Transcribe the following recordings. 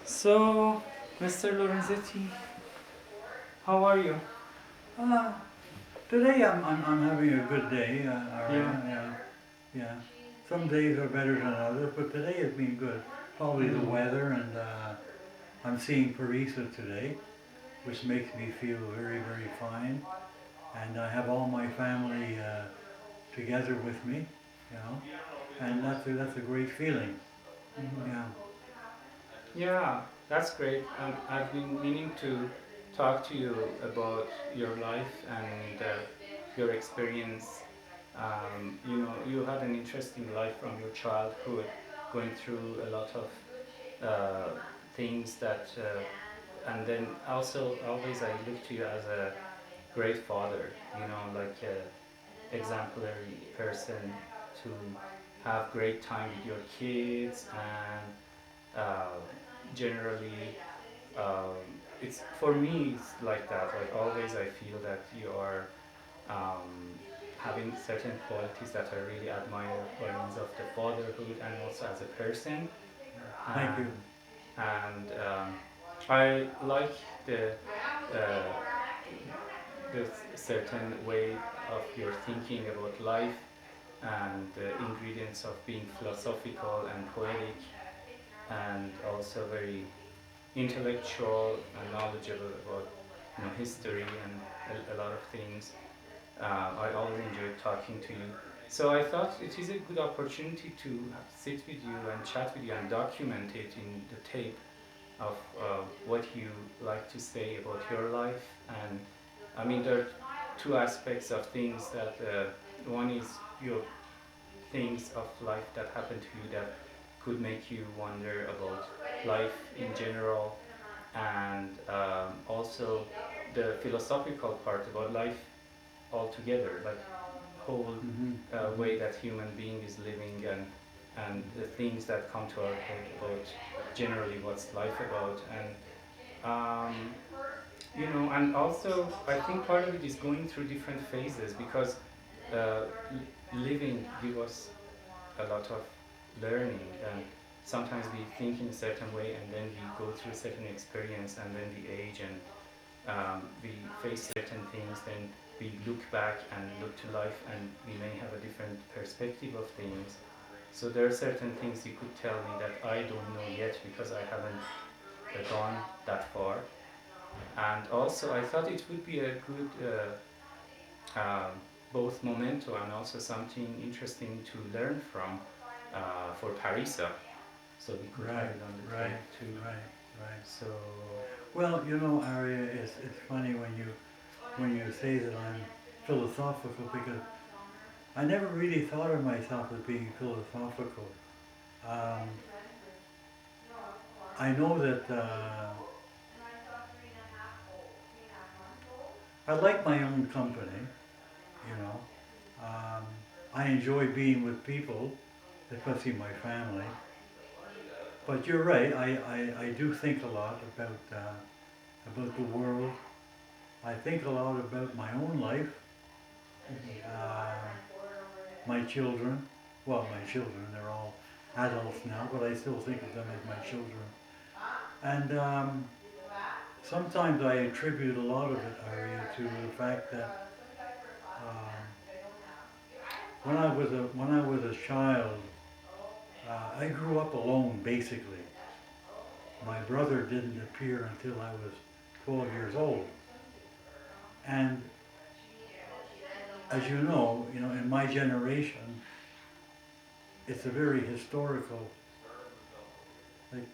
So, Mr. Lorenzetti, how are you? Uh, Today I'm having a good day, Yeah. Aria. Yeah, yeah. Some days are better than others, but today has been good. Probably the Mm. weather, and I'm seeing Parisa today, which makes me feel very, very fine. And I have all my family together with me, you know, and that's a great feeling. Mhm. Yeah. Yeah, that's great. I've been meaning to talk to you about your life and your experience. You had an interesting life from your childhood, going through a lot of things and then also always I look to you as a great father. Like a exemplary person to have great time with your kids and uh, generally um, it's for me it's like that, like always I feel that you are having certain qualities that I really admire by means of the fatherhood and also as a person. Thank you. And I like the uh, the certain way of your thinking about life and the ingredients of being philosophical and poetic and also very intellectual and knowledgeable about history and a lot of things. I always enjoyed talking to you. So I thought it is a good opportunity to sit with you and chat with you and document it in the tape of what you like to say about your life. And I mean, there are two aspects of things that one is your things of life that happened to you that could make you wonder about life in general, and also the philosophical part about life altogether, like whole Mhm. way Mhm. that human being is living and the things that come to our head about generally what's life about. And also I think part of it is going through different phases because living give us a lot of learning, and sometimes we think in a certain way and then we go through a certain experience and then we age and we face certain things, then we look back and look to life and we may have a different perspective of things. So there are certain things you could tell me that I don't know yet because I haven't gone that far. And also I thought it would be a good both memento and also something interesting to learn from for Parisa. So we could have Right. it on the tape Right. too. Right. Right. So Well, Aria, it's funny when you say that I'm philosophical because I never really thought of myself as being philosophical. Um, I know that I like my own company. You know, um, I enjoy being with people, especially my family. But you're right. I do think a lot about the world. I think a lot about my own life, mhm. uh, my children. Well, my children, they're all adults now, but I still think of them as my children. And sometimes I attribute a lot of it, Ari, to the fact that when I was a child, I grew up alone basically. My brother didn't appear until I was 12 years old, and as in my generation, it's a very historical. Like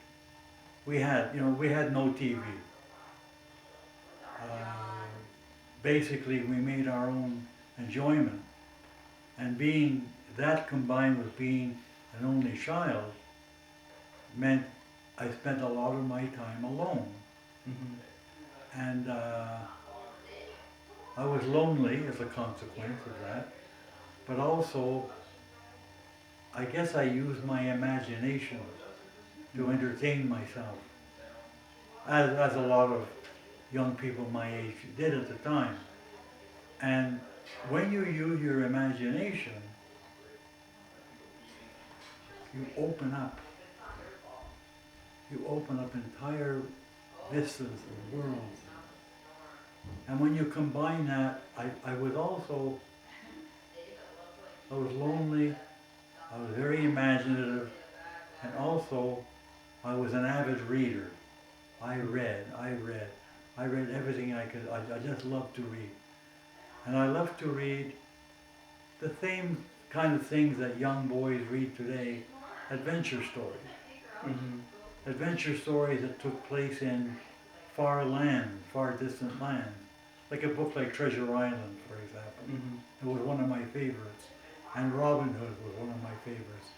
we had no TV. Basically, we made our own enjoyment, and being that combined with being an only child meant I spent a lot of my time alone, Mhm. and I was lonely as a consequence of that. But also, I guess I used my imagination to Mhm. entertain myself, as a lot of young people my age did at the time. And when you use your imagination, you open up. you open up entire vistas of worlds. And when you combine that, I was also, I was lonely, I was very imaginative, and also I was an avid reader. I read everything I could. I just loved to read. And I love to read the same kind of things that young boys read today, adventure stories. Mm-hmm. Adventure stories that took place in far land, far distant lands. Like a book like Treasure Island, for example. Mm-hmm. It was one of my favorites. And Robin Hood was one of my favorites.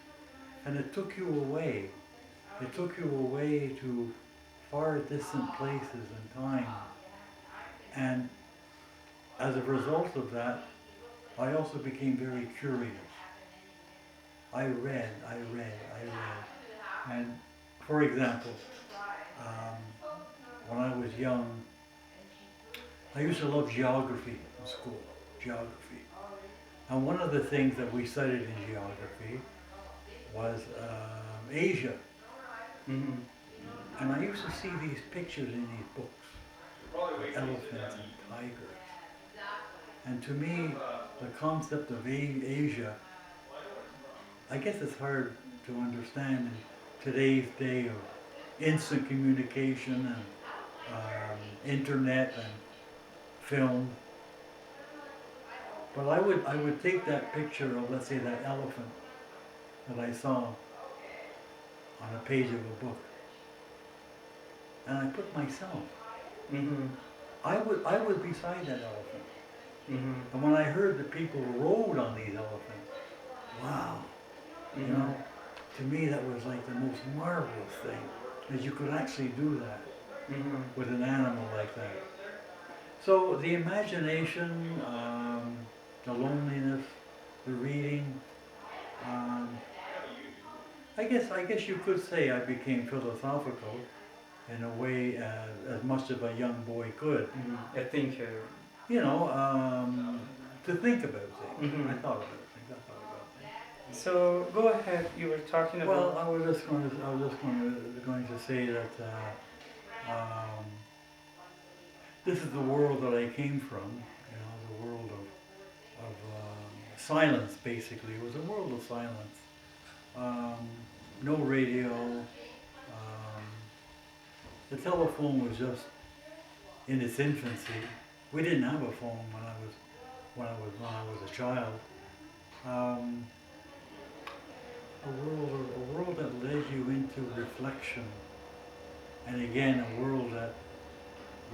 And it took you away. It took you away to far distant places and time. And as a result of that, I also became very curious. I read. And for example, when I was young, I used to love geography in school, geography. And one of the things that we studied in geography was Asia. Mm-hmm. And I used to see these pictures in these books of elephants and tigers. And to me, the concept of Asia, I guess it's hard to understand in today's day of instant communication and internet and film. But I would take that picture of, let's say, that elephant that I saw on a page of a book, and I put myself. Mm-hmm. I was beside that elephant. Mm-hmm. And when I heard that people rode on these elephants, wow, you Mm-hmm. know, to me that was like the most marvelous thing, that you could actually do that Mm-hmm. with an animal like that. So the imagination, the loneliness, the reading, um, I guess you could say I became philosophical in a way as much as a young boy could. Mm-hmm. I think. You know, to think about things. Mm-hmm. I thought about things. I thought about things. So go ahead. You were talking Well, about. I was just going to say that um, this is the world that I came from. You know, the world of silence. Basically, it was a world of silence. No radio. The telephone was just in its infancy. We didn't have a phone when I was a child. Um, a world that led you into reflection, and again a world that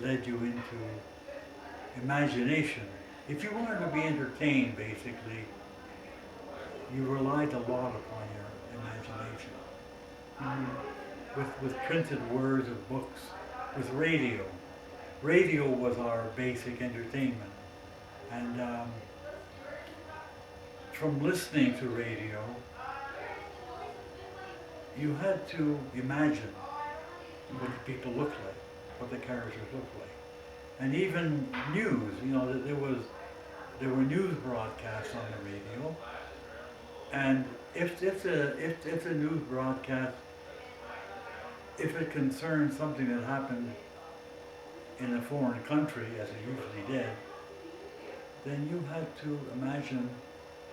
led you into imagination. If you wanted to be entertained, basically, you relied a lot upon your imagination. With printed words of books, with radio. Radio was our basic entertainment. And from listening to radio, you had to imagine what the people looked like, what the characters looked like. And even news, you know, there were news broadcasts on the radio. And if the news broadcast, if it concerned something that happened in a foreign country, as it usually did, then you had to imagine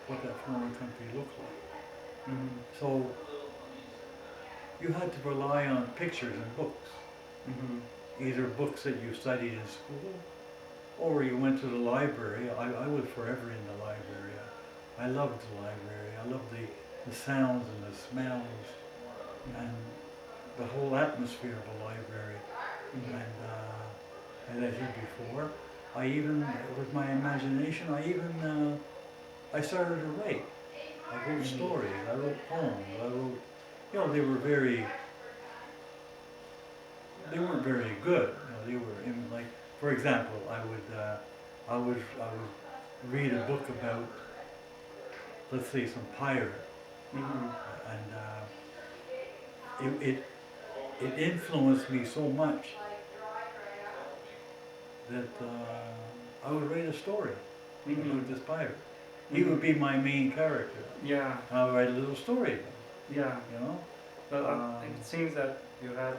what that foreign country looked like. Mm-hmm. So you had to rely on pictures and books, Mm-hmm. either books that you studied in school, or you went to the library. I was forever in the library. I loved the library. I loved the sounds and the smells and the whole atmosphere of the library. Mm-hmm. And as I said before, I even, with my imagination, I started to write. I wrote stories, I wrote poems, I wrote, you know, they weren't very good. You know, they were in, like, for example, I would read a book about, let's say, some pirate, Mm-hmm. and it influenced me so much that I would write a story Mm-hmm. about this pirate. He would be my main character. Yeah. I would write a little story about him, Yeah. you know. Well, it seems that You had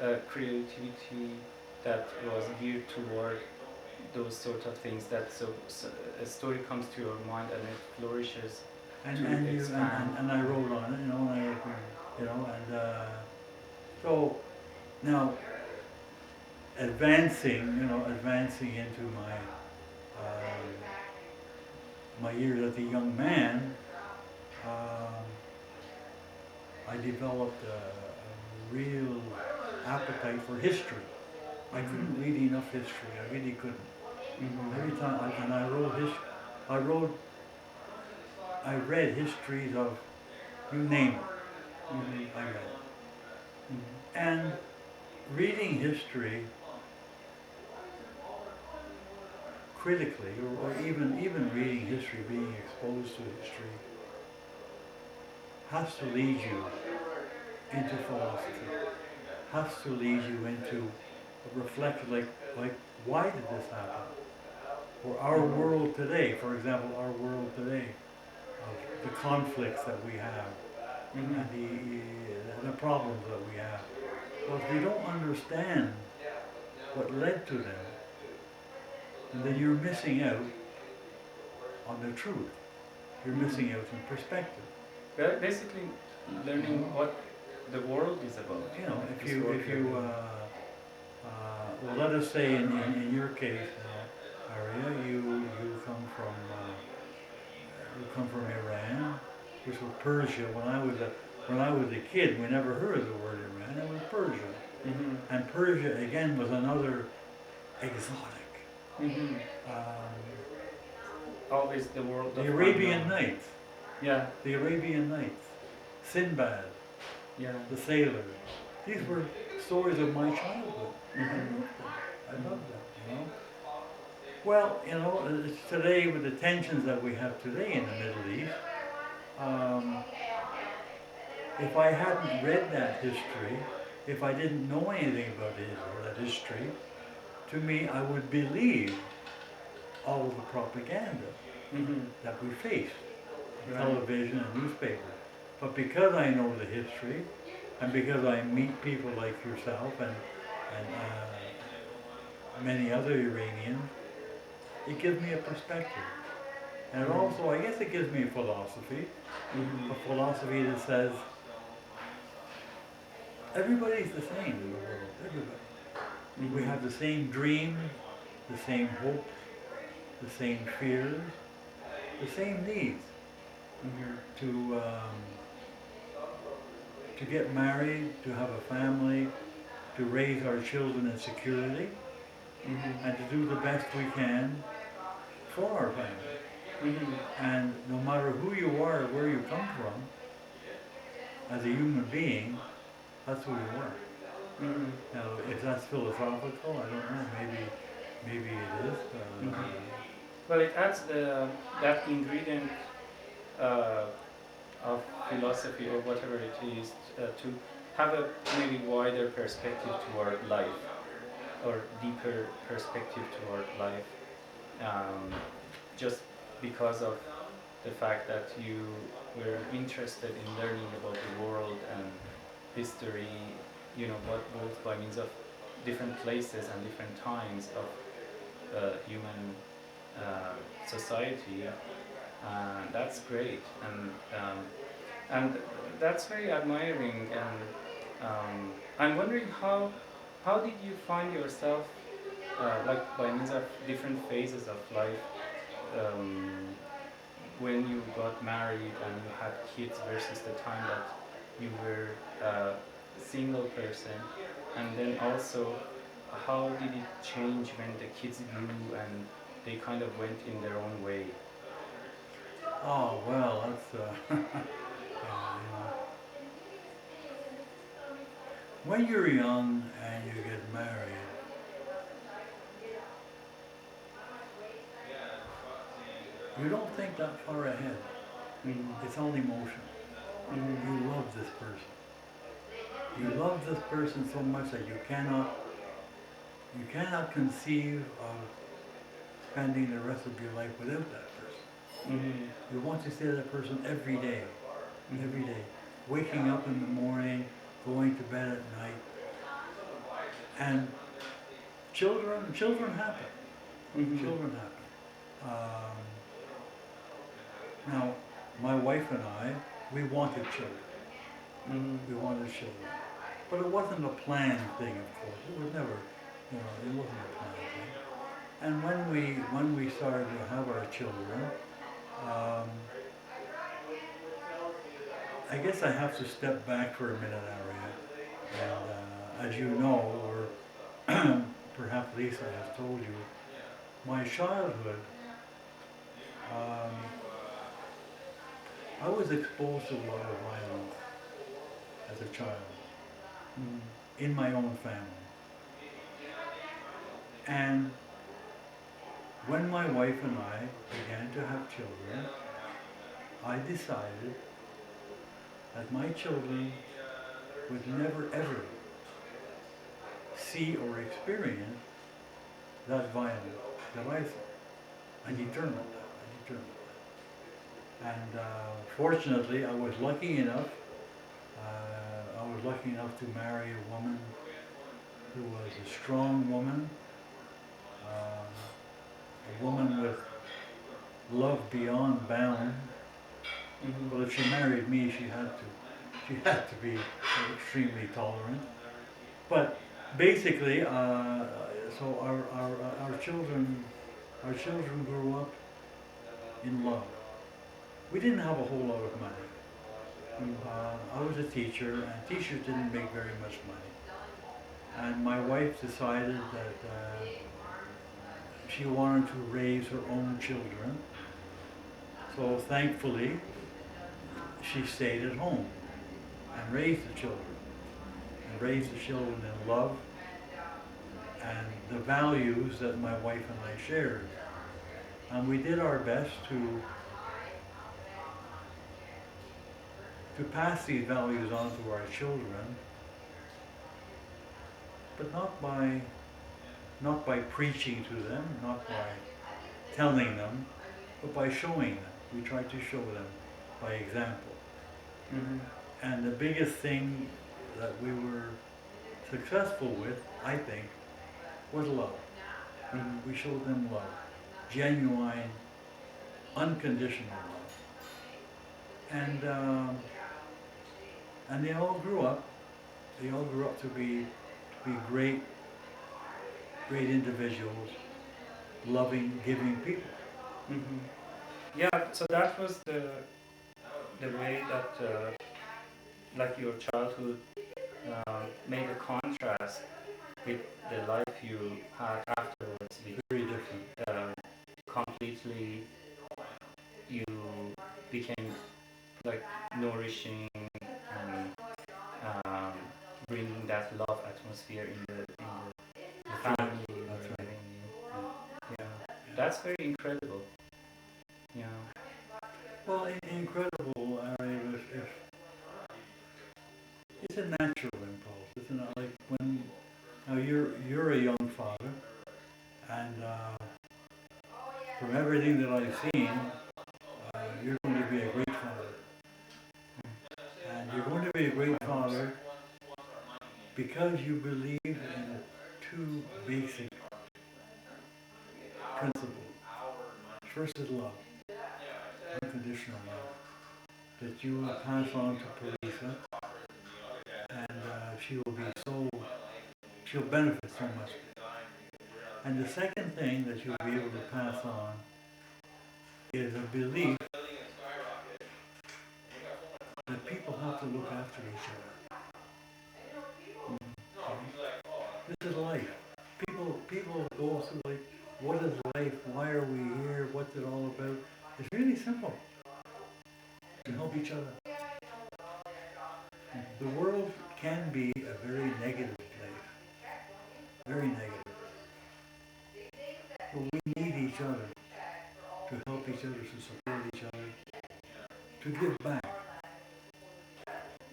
a creativity that was geared toward those sort of things. That so a story comes to your mind and it flourishes to and you expand. and I wrote on it, you know, and I, you know, and so now advancing into my years as a young man, um, I developed a real appetite for history. I couldn't read enough history. I really couldn't. Every time, and I wrote history. I wrote, I read histories of, you name it, I read. And reading history critically, or even reading history, being exposed to history, has to lead you into philosophy, has to lead you into a reflection like why did this happen? Or our world today, for example, our world today, of the conflicts that we have and the problems that we have. Well, if they don't understand what led to them, then you're missing out on the truth. You're missing out on perspective. Basically, learning what the world is about. You know, This world if we are you, in. well, let us say in your case, Arya, you come from Iran, which was Persia. When I was a kid, we never heard of the word Iran. It was Persia, and Persia again was another exotic. Um, Always the world the of Arabian unknown. Nights, Yeah, the Arabian Nights, Sinbad, yeah. the sailor. These were stories of my childhood. Mm-hmm. I loved them, you know. Well, you know, it's today with the tensions that we have today in the Middle East, um, if I hadn't read that history, if I didn't know anything about it or that history, to me I would believe all of the propaganda Mm-hmm. that we faced on Right. television and newspapers. But because I know the history, and because I meet people like yourself and many other Iranians, it gives me a perspective. And it also, I guess it gives me Mm-hmm. a philosophy that says everybody's the same in the world, everybody. We Mm-hmm. have the same dreams, the same hopes, the same fears, the same needs Mm-hmm. to get married, to have a family, to raise our children in security, Mm-hmm. and to do the best we can for our family. Mm-hmm. And no matter who you are, where you come from, as a human being, that's who you are. Mm-hmm. Now, if that's philosophical, I don't know. Maybe it is. Mm-hmm. Well, it adds that ingredient uh, of philosophy or whatever it is to have a maybe wider perspective toward life or deeper perspective toward life, um, just because of the fact that you were interested in learning about the world and history, both by means of different places and different times of human society. That's great, and that's very admiring. And I'm wondering how did you find yourself, like by means of different phases of life, um, when you got married and you had kids versus the time that you were a single person, and then also how did it change when the kids grew and they kind of went in their own way? Oh well, that's yeah, you know. When you're young and you get married, you don't think that far ahead. Mm-hmm. It's all emotion. Mm-hmm. You love this person. You love this person so much that you cannot conceive of spending the rest of your life without that person. Mm-hmm. You want to see that person every day, Mm-hmm. every day. Waking up in the morning, going to bed at night, and children happen. Mm-hmm. Children happen. Um, Now, my wife and I, we wanted children. Mm-hmm. We wanted children. But it wasn't a planned thing, of course. It was never, it wasn't a planned thing. And when we started to have our children, um, I guess I have to step back for a minute, Ariane. And as you know, or perhaps Lisa has told you, my childhood, um, I was exposed to a lot of violence as a child Mm-hmm. in my own family. And when my wife and I began to have children, I decided that my children would never ever see or experience that violence that I saw. I determined that. I determined that. And fortunately, I was lucky enough to marry a woman who was a strong woman, a woman with love beyond bound. Mm-hmm. Well, if she married me, she had to be extremely tolerant. But basically, so our children grew up in love. We didn't have a whole lot of money. I was a teacher, and teachers didn't make very much money. And my wife decided that she wanted to raise her own children. So thankfully, she stayed at home and raised the children. And raised the children in love and the values that my wife and I shared. And we did our best to pass these values on to our children, but not by preaching to them, not by telling them, but by showing them. We tried to show them by example. Mm-hmm. And the biggest thing that we were successful with, I think, was love. Mm-hmm. We showed them love, genuine, unconditional love. And they all grew up. They all grew up to be great, great individuals, loving, giving people. Mm-hmm. Yeah, so that was the way that like your childhood made a contrast with the life you had afterwards, with Very different. completely you became like nourishing and um, bringing that love atmosphere in the That's right. family you That's were right. living in. Yeah. Yeah, Yeah. that's very incredible. Yeah. Well, incredible, Ari, if it's a natural impulse, isn't it? Like when now you're a young father, and from everything that I've seen, you're going to be a great father, and you're going to be a great father because you believe in two basic principles. First is love, unconditional love, that you will pass on to Parisa, and she'll benefit so much. And the second thing that you'll be able to pass on is a belief that people have to look after each other. This is life. People go through like, what is life? Why are we here? What's it all about? It's really simple. To help each other. The world can be a very negative place. Very negative. But we need each other to help each other, to support each other, to give back.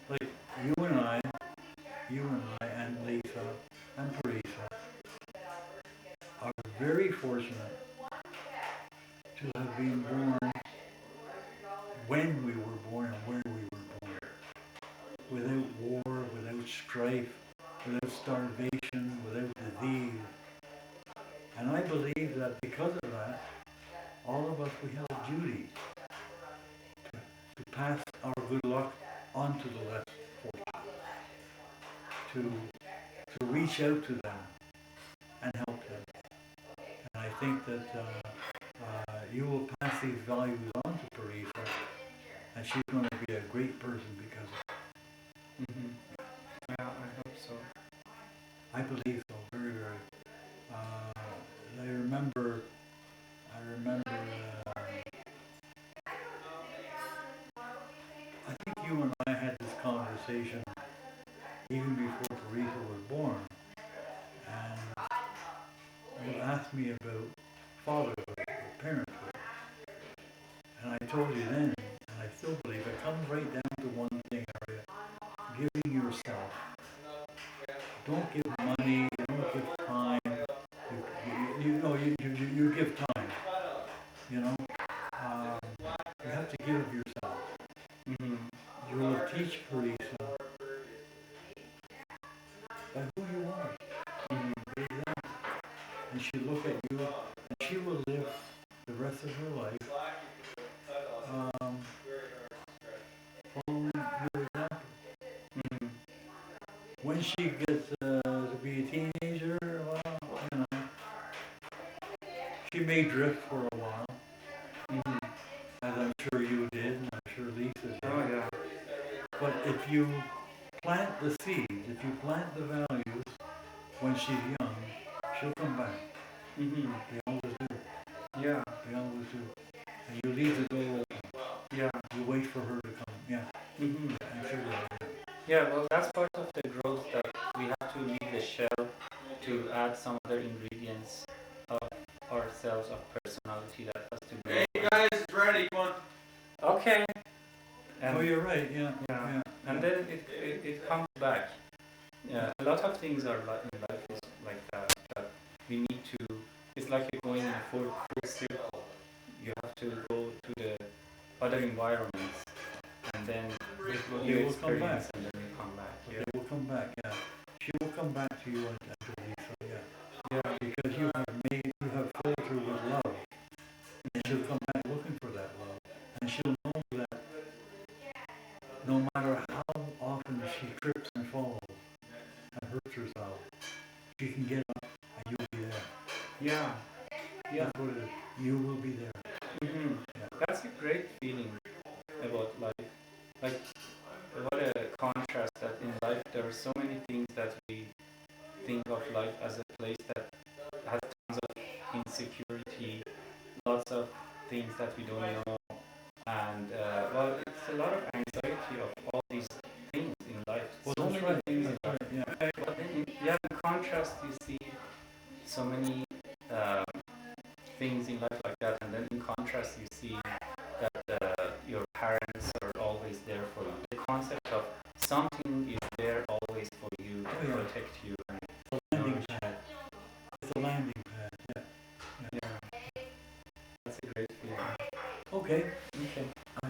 Like you and I, and Lisa, and Teresa are very fortunate to have been born when we were born and where we were born. Without war, without strife, without starvation, without disease. And I believe that because of that, all of us, we have a duty to pass our good luck on to the less fortunate, to, to reach out to them and help them. And I think that you will pass these values on to Teresa, and she's going to be a great person because of it. Mm-hmm. Yeah, I hope so. I believe so, very, very. I remember, I think you and I had this conversation even before Teresa was born, and you asked me about fatherhood or parenthood, and I told you then, and I still believe it comes right down to one thing, Arya, giving yourself. Don't give money, don't give time, you give time, you know. Um, you have to give of yourself. Mm-hmm. You will teach Teresa by who you are. Mm-hmm. And she'll look at you, and she will live the rest of her life following your example. Mm-hmm. When she gets to be a teenager, well, she may drift for a while, Mm-hmm. as I'm sure you did, and I'm sure Lisa did. Oh yeah. But if you plant the seeds, if you plant the values when she's young, she'll come back. Mm-hmm. They always do. Yeah. They always do. And you leave the door open. Yeah. You wait for her to come. Yeah. Mm-hmm. I'm sure you will. Yeah, well, that's part of the growth that we have to leave the shell to add some other ingredients of ourselves, of personality that has to be. Hey guys, it's ready. Come on. Okay. And Oh, you're right. Yeah. yeah. Yeah. And then it comes back. Yeah, a lot of things are like in life is like that. That we need to. It's like you're going in a full circle. You have to go to the other environments, and then you They will come back. experience, and then you come back. But Yeah. they will come back. Yeah. She will come back to you and to Lisa. Yeah. Yeah. Because you have filled her with love. And she'll come back looking for that love. And she'll know that no matter how often she trips and falls and hurts herself, she can get up and you'll be there. Yeah. Yeah. That's what it is. You will be there. Mm-hmm. Yeah. That's a great feeling about life. Like, what a contrast that in life there are so many things that we think of life as a place that has tons of insecurity, lots of things that we don't know, and well, it's a lot of anxiety of all these things in life. Well, So that's many right. things in That's life. right. Yeah. But then, in contrast, you see so many things in life like that, and then in contrast, you see that your parents are always there for you. The concept of something is there always for you to protect you. And It's a landing pad. It's a landing pad. Yeah. yeah, that's a great feeling. Okay. Okay. I